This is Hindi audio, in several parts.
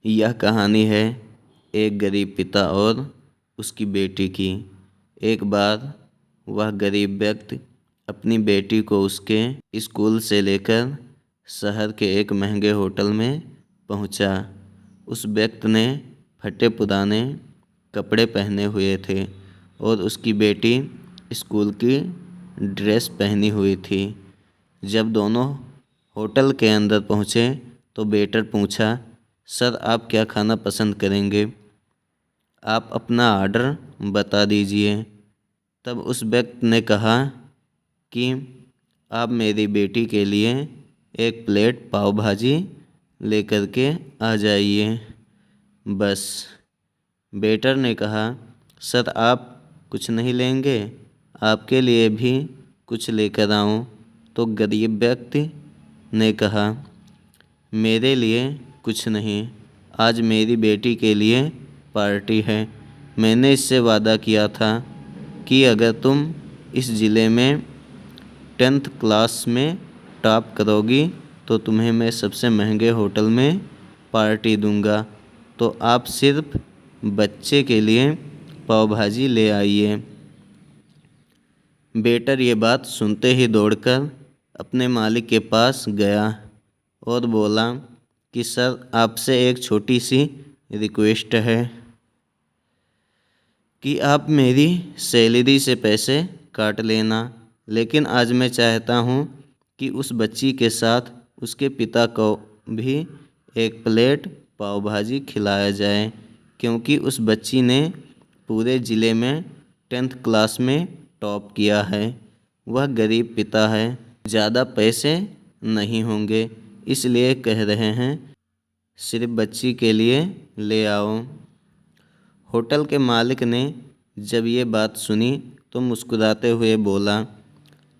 यह कहानी है एक गरीब पिता और उसकी बेटी की। एक बार वह गरीब व्यक्ति अपनी बेटी को उसके स्कूल से लेकर शहर के एक महंगे होटल में पहुंचा। उस व्यक्ति ने फटे पुराने कपड़े पहने हुए थे और उसकी बेटी स्कूल की ड्रेस पहनी हुई थी। जब दोनों होटल के अंदर पहुंचे तो वेटर पूछा, सर आप क्या खाना पसंद करेंगे? आप अपना ऑर्डर बता दीजिए। तब उस व्यक्ति ने कहा कि आप मेरी बेटी के लिए एक प्लेट पाव भाजी लेकर के आ जाइए। बस। वेटर ने कहा, सर आप कुछ नहीं लेंगे? आपके लिए भी कुछ लेकर आऊं? तो गरीब व्यक्ति ने कहा, मेरे लिए कुछ नहीं, आज मेरी बेटी के लिए पार्टी है। मैंने इससे वादा किया था कि अगर तुम इस ज़िले में 10th क्लास में टॉप करोगी तो तुम्हें मैं सबसे महंगे होटल में पार्टी दूंगा। तो आप सिर्फ बच्चे के लिए पाव भाजी ले आइए। वेटर ये बात सुनते ही दौड़कर अपने मालिक के पास गया और बोला कि सर आपसे एक छोटी सी रिक्वेस्ट है कि आप मेरी सैलरी से पैसे काट लेना, लेकिन आज मैं चाहता हूँ कि उस बच्ची के साथ उसके पिता को भी एक प्लेट पाव भाजी खिलाया जाए, क्योंकि उस बच्ची ने पूरे ज़िले में 10th क्लास में टॉप किया है। वह गरीब पिता है, ज़्यादा पैसे नहीं होंगे, इसलिए कह रहे हैं सिर्फ बच्ची के लिए ले आओ। होटल के मालिक ने जब ये बात सुनी तो मुस्कुराते हुए बोला,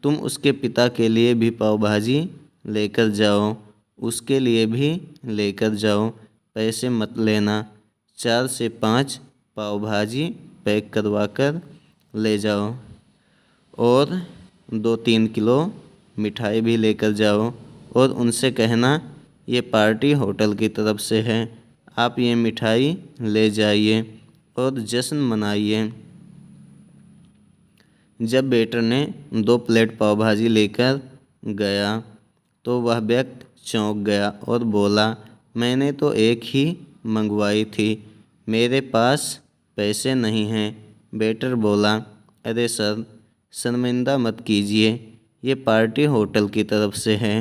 तुम उसके पिता के लिए भी पाव भाजी लेकर जाओ, उसके लिए भी लेकर जाओ, पैसे मत लेना। 4 से 5 पाव भाजी पैक करवा कर ले जाओ और 2-3 किलो मिठाई भी लेकर जाओ और उनसे कहना ये पार्टी होटल की तरफ से है, आप ये मिठाई ले जाइए और जश्न मनाइए। जब वेटर ने 2 प्लेट पाव भाजी लेकर गया तो वह व्यक्ति चौंक गया और बोला, मैंने तो एक ही मंगवाई थी, मेरे पास पैसे नहीं हैं। वेटर बोला, अरे सर शर्मिंदा मत कीजिए, ये पार्टी होटल की तरफ से है,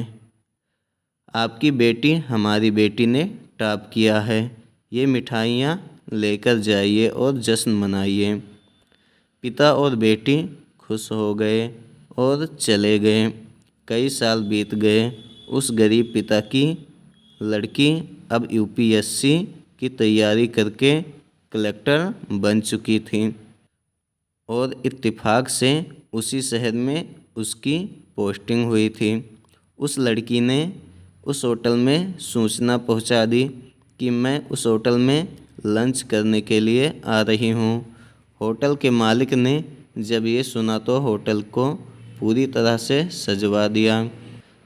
आपकी बेटी हमारी बेटी ने टॉप किया है, ये मिठाइयाँ लेकर जाइए और जश्न मनाइए। पिता और बेटी खुश हो गए और चले गए। कई साल बीत गए। उस गरीब पिता की लड़की अब यूपीएससी की तैयारी करके कलेक्टर बन चुकी थी और इत्तेफाक से उसी शहर में उसकी पोस्टिंग हुई थी। उस लड़की ने उस होटल में सूचना पहुंचा दी कि मैं उस होटल में लंच करने के लिए आ रही हूँ। होटल के मालिक ने जब ये सुना तो होटल को पूरी तरह से सजवा दिया।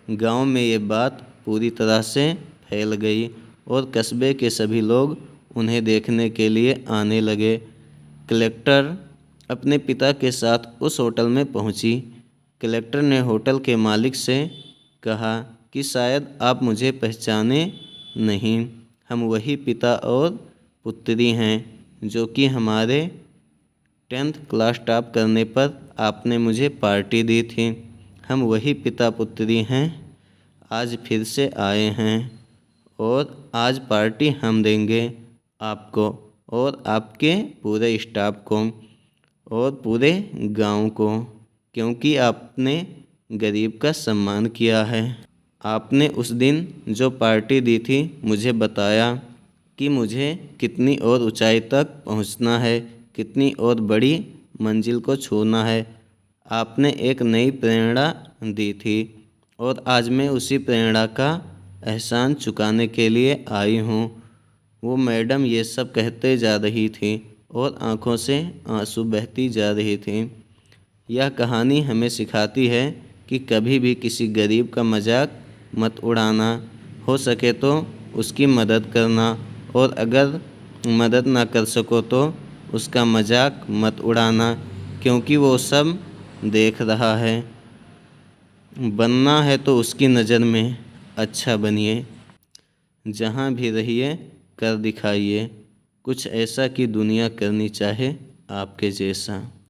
गांव में ये बात पूरी तरह से फैल गई और कस्बे के सभी लोग उन्हें देखने के लिए आने लगे। कलेक्टर अपने पिता के साथ उस होटल में पहुंची। कलेक्टर ने होटल के मालिक से कहा कि शायद आप मुझे पहचाने नहीं, हम वही पिता और पुत्री हैं जो कि हमारे 10th क्लास टॉप करने पर आपने मुझे पार्टी दी थी। हम वही पिता पुत्री हैं, आज फिर से आए हैं और आज पार्टी हम देंगे आपको और आपके पूरे स्टाफ को और पूरे गांव को, क्योंकि आपने गरीब का सम्मान किया है। आपने उस दिन जो पार्टी दी थी मुझे बताया कि मुझे कितनी और ऊंचाई तक पहुंचना है, कितनी और बड़ी मंजिल को छूना है। आपने एक नई प्रेरणा दी थी और आज मैं उसी प्रेरणा का एहसान चुकाने के लिए आई हूँ। वो मैडम ये सब कहते जा रही थी और आंखों से आंसू बहती जा रही थी। यह कहानी हमें सिखाती है कि कभी भी किसी गरीब का मजाक मत उड़ाना, हो सके तो उसकी मदद करना और अगर मदद ना कर सको तो उसका मजाक मत उड़ाना, क्योंकि वो सब देख रहा है। बनना है तो उसकी नज़र में अच्छा बनिए। जहाँ भी रहिए कर दिखाइए कुछ ऐसा कि दुनिया करनी चाहे आपके जैसा।